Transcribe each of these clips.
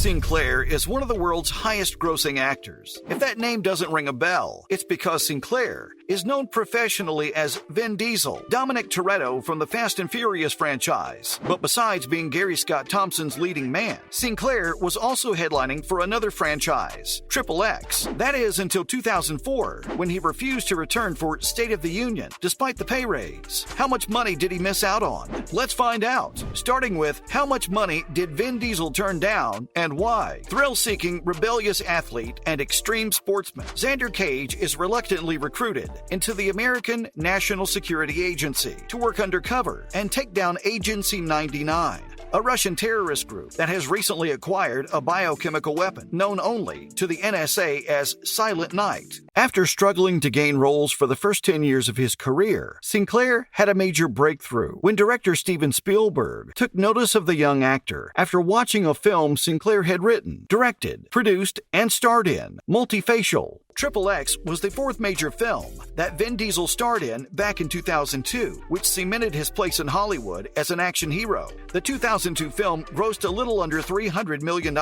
Sinclair is one of the world's highest-grossing actors. If that name doesn't ring a bell, it's because Sinclair is known professionally as Vin Diesel, Dominic Toretto from the Fast and Furious franchise. But besides being Gary Scott Thompson's leading man, Sinclair was also headlining for another franchise, XXX. That is until 2004, when he refused to return for State of the Union, despite the pay raise. How much money did he miss out on? Let's find out. Starting with, how much money did Vin Diesel turn down and why? Thrill-seeking, rebellious athlete and extreme sportsman, Xander Cage is reluctantly recruited into the American National Security Agency to work undercover and take down Agency 99, a Russian terrorist group that has recently acquired a biochemical weapon known only to the NSA as Silent Night. After struggling to gain roles for the first 10 years of his career, Sinclair had a major breakthrough when director Steven Spielberg took notice of the young actor after watching a film Sinclair had written, directed, produced, and starred in, Multifacial. XXX was the fourth major film that Vin Diesel starred in back in 2002, which cemented his place in Hollywood as an action hero. The 2002 film grossed a little under $300 million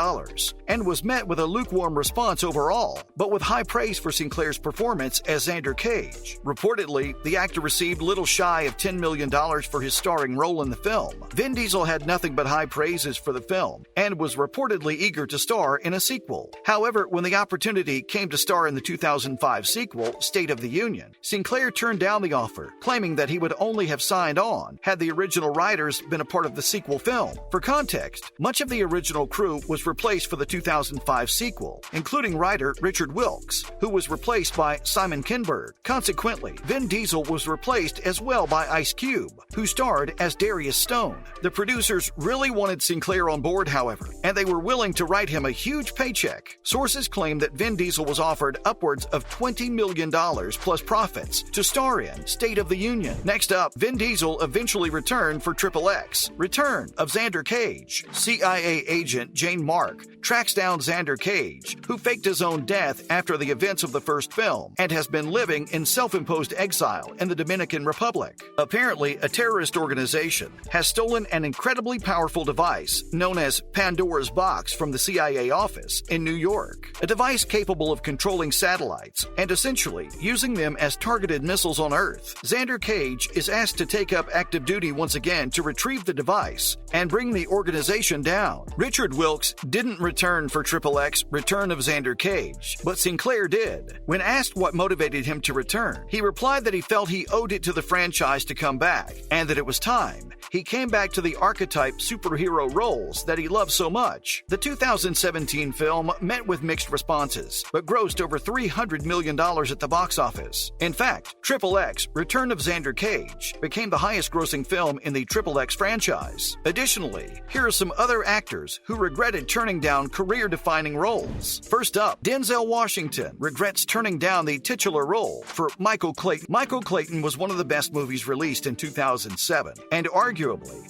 and was met with a lukewarm response overall, but with high praise for Sinclair's performance as Xander Cage. Reportedly, the actor received little shy of $10 million for his starring role in the film. Vin Diesel had nothing but high praises for the film and was reportedly eager to star in a sequel. However, when the opportunity came to star in the 2005 sequel, State of the Union, Sinclair turned down the offer, claiming that he would only have signed on had the original writers been a part of the sequel film. For context, much of the original crew was replaced for the 2005 sequel, including writer Richard Wilkes, who was replaced by Simon Kinberg. Consequently, Vin Diesel was replaced as well by Ice Cube, who starred as Darius Stone. The producers really wanted Sinclair on board, however, and they were willing to write him a huge paycheck. Sources claim that Vin Diesel was offered upwards of $20 million plus profits to star in State of the Union. Next up, Vin Diesel eventually returned for XXX, Return of Xander Cage. CIA agent Jane Mark tracks down Xander Cage, who faked his own death after the events of the first film and has been living in self-imposed exile in the Dominican Republic. Apparently, a terrorist organization has stolen an incredibly powerful device known as Pandora's Box from the CIA office in New York, a device capable of controlling satellites and essentially using them as targeted missiles on Earth. Xander Cage is asked to take up active duty once again to retrieve the device and bring the organization down. Richard Wilkes didn't return for XXX Return of Xander Cage, but Sinclair did. When asked what motivated him to return, he replied that he felt he owed it to the franchise to come back, and that it was time he came back to the archetype superhero roles that he loved so much. The 2017 film met with mixed responses, but grossed over $300 million at the box office. In fact, XXX Return of Xander Cage became the highest-grossing film in the XXX franchise. Additionally, here are some other actors who regretted turning down career-defining roles. First up, Denzel Washington regrets turning down the titular role for Michael Clayton. Michael Clayton was one of the best movies released in 2007, and arguably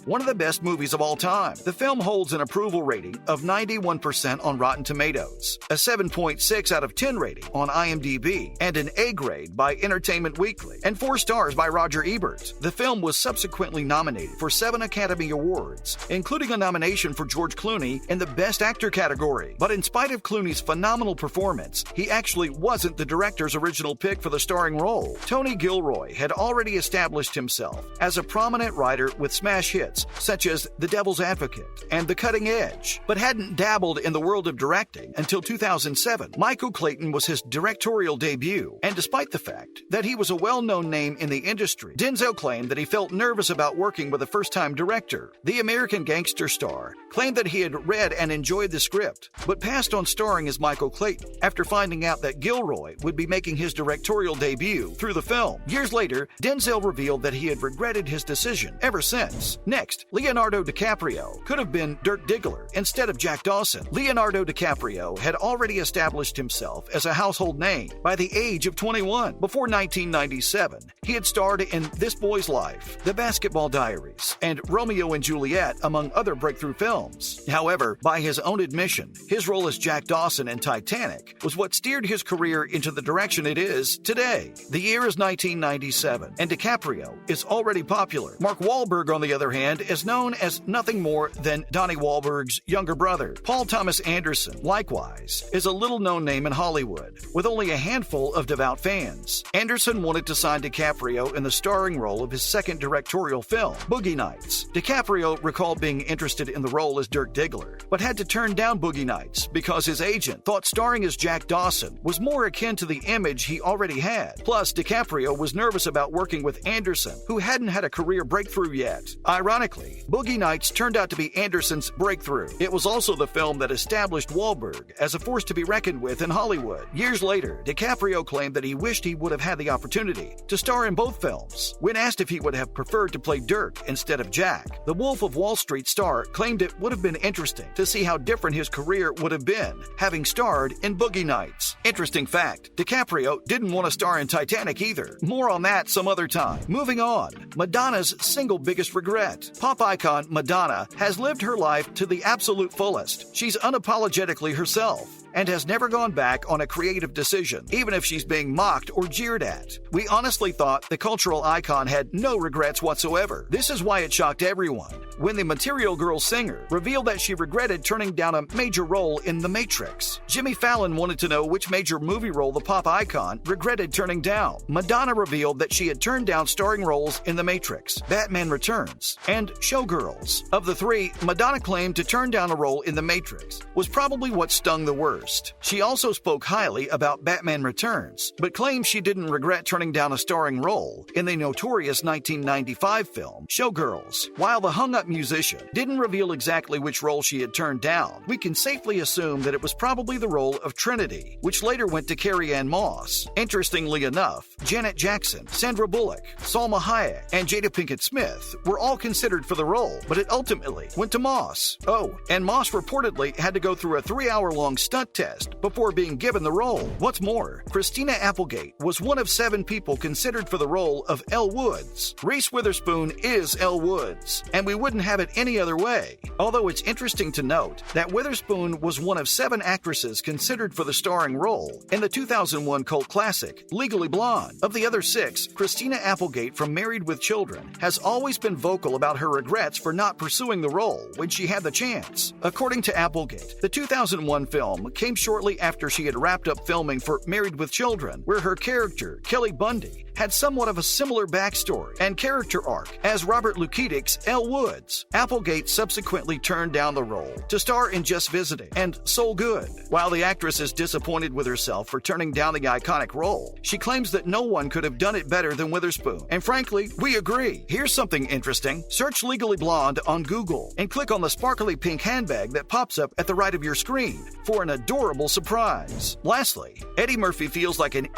one of the best movies of all time. The film holds an approval rating of 91% on Rotten Tomatoes, a 7.6 out of 10 rating on IMDb, and an A grade by Entertainment Weekly, and 4 stars by Roger Ebert. The film was subsequently nominated for 7 Academy Awards, including a nomination for George Clooney in the Best Actor category. But in spite of Clooney's phenomenal performance, he actually wasn't the director's original pick for the starring role. Tony Gilroy had already established himself as a prominent writer with smash hits such as The Devil's Advocate and The Cutting Edge, but hadn't dabbled in the world of directing until 2007. Michael Clayton was his directorial debut, and despite the fact that he was a well-known name in the industry, Denzel claimed that he felt nervous about working with a first-time director. The American Gangster star claimed that he had read and enjoyed the script, but passed on starring as Michael Clayton after finding out that Gilroy would be making his directorial debut through the film. Years later, Denzel revealed that he had regretted his decision ever since. Next, Leonardo DiCaprio could have been Dirk Diggler instead of Jack Dawson. Leonardo DiCaprio had already established himself as a household name by the age of 21. Before 1997, he had starred in This Boy's Life, The Basketball Diaries, and Romeo and Juliet, among other breakthrough films. However, by his own admission, admission, his role as Jack Dawson in Titanic was what steered his career into the direction it is today. The year is 1997, and DiCaprio is already popular. Mark Wahlberg, on the other hand, is known as nothing more than Donnie Wahlberg's younger brother. Paul Thomas Anderson, likewise, is a little-known name in Hollywood, with only a handful of devout fans. Anderson wanted to sign DiCaprio in the starring role of his second directorial film, Boogie Nights. DiCaprio recalled being interested in the role as Dirk Diggler, but had to turn down Boogie Nights because his agent thought starring as Jack Dawson was more akin to the image he already had. Plus, DiCaprio was nervous about working with Anderson, who hadn't had a career breakthrough yet. Ironically, Boogie Nights turned out to be Anderson's breakthrough. It was also the film that established Wahlberg as a force to be reckoned with in Hollywood. Years later, DiCaprio claimed that he wished he would have had the opportunity to star in both films. When asked if he would have preferred to play Dirk instead of Jack, the Wolf of Wall Street star claimed it would have been interesting to see how different his career would have been, having starred in Boogie Nights. Interesting fact, DiCaprio didn't want to star in Titanic either. More on that some other time. Moving on, Madonna's single biggest regret. Pop icon Madonna has lived her life to the absolute fullest. She's unapologetically herself and has never gone back on a creative decision, even if she's being mocked or jeered at. We honestly thought the cultural icon had no regrets whatsoever. This is why it shocked everyone when the Material Girl singer revealed that she regretted turning down a major role in The Matrix. Jimmy Fallon wanted to know which major movie role the pop icon regretted turning down. Madonna revealed that she had turned down starring roles in The Matrix, Batman Returns, and Showgirls. Of the three, Madonna claimed to turn down a role in The Matrix was probably what stung the worst. She also spoke highly about Batman Returns, but claimed she didn't regret turning down a starring role in the notorious 1995 film Showgirls. While the hung-up musician didn't reveal exactly which role she had turned down, we can safely assume that it was probably the role of Trinity, which later went to Carrie-Anne Moss. Interestingly enough, Janet Jackson, Sandra Bullock, Salma Hayek, and Jada Pinkett Smith were all considered for the role, but it ultimately went to Moss. Oh, and Moss reportedly had to go through a 3-hour-long stunt test before being given the role. What's more, Christina Applegate was one of 7 people considered for the role of Elle Woods. Reese Witherspoon is Elle Woods, and we wouldn't have it any other way. Although it's interesting to note that Witherspoon was one of 7 actresses considered for the starring role in the 2001 cult classic Legally Blonde. Of the other 6, Christina Applegate from Married with Children has always been vocal about her regrets for not pursuing the role when she had the chance. According to Applegate, the 2001 film came shortly after she had wrapped up filming for Married with Children, where her character, Kelly Bundy, had somewhat of a similar backstory and character arc as Robert Lukitic's Elle Woods. Applegate subsequently turned down the role to star in Just Visiting and Soul Good. While the actress is disappointed with herself for turning down the iconic role, she claims that no one could have done it better than Witherspoon. And frankly, we agree. Here's something interesting. Search Legally Blonde on Google and click on the sparkly pink handbag that pops up at the right of your screen for an adorable surprise. Lastly, Eddie Murphy feels like an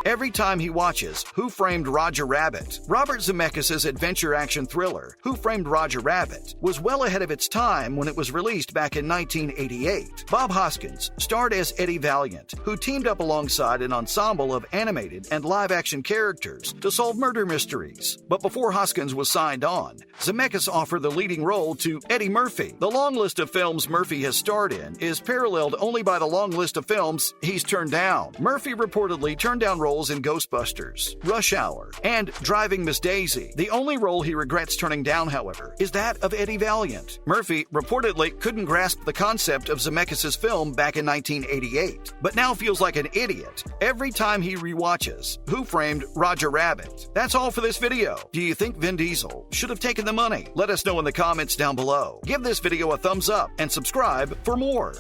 every time he watches Who Framed Roger Rabbit. Robert Zemeckis' adventure-action thriller, Who Framed Roger Rabbit, was well ahead of its time when it was released back in 1988. Bob Hoskins starred as Eddie Valiant, who teamed up alongside an ensemble of animated and live-action characters to solve murder mysteries. But before Hoskins was signed on, Zemeckis offered the leading role to Eddie Murphy. The long list of films Murphy has starred in is paralleled only by the long list of films he's turned down. Murphy reportedly turned down roles in Ghostbusters, Rush Hour, and Driving Miss Daisy. The only role he regrets turning down, however, is that of Eddie Valiant. Murphy reportedly couldn't grasp the concept of Zemeckis' film back in 1988, but now feels like an idiot every time he rewatches Who Framed Roger Rabbit. That's all for this video. Do you think Vin Diesel should have taken the money? Let us know in the comments down below. Give this video a thumbs up and subscribe for more.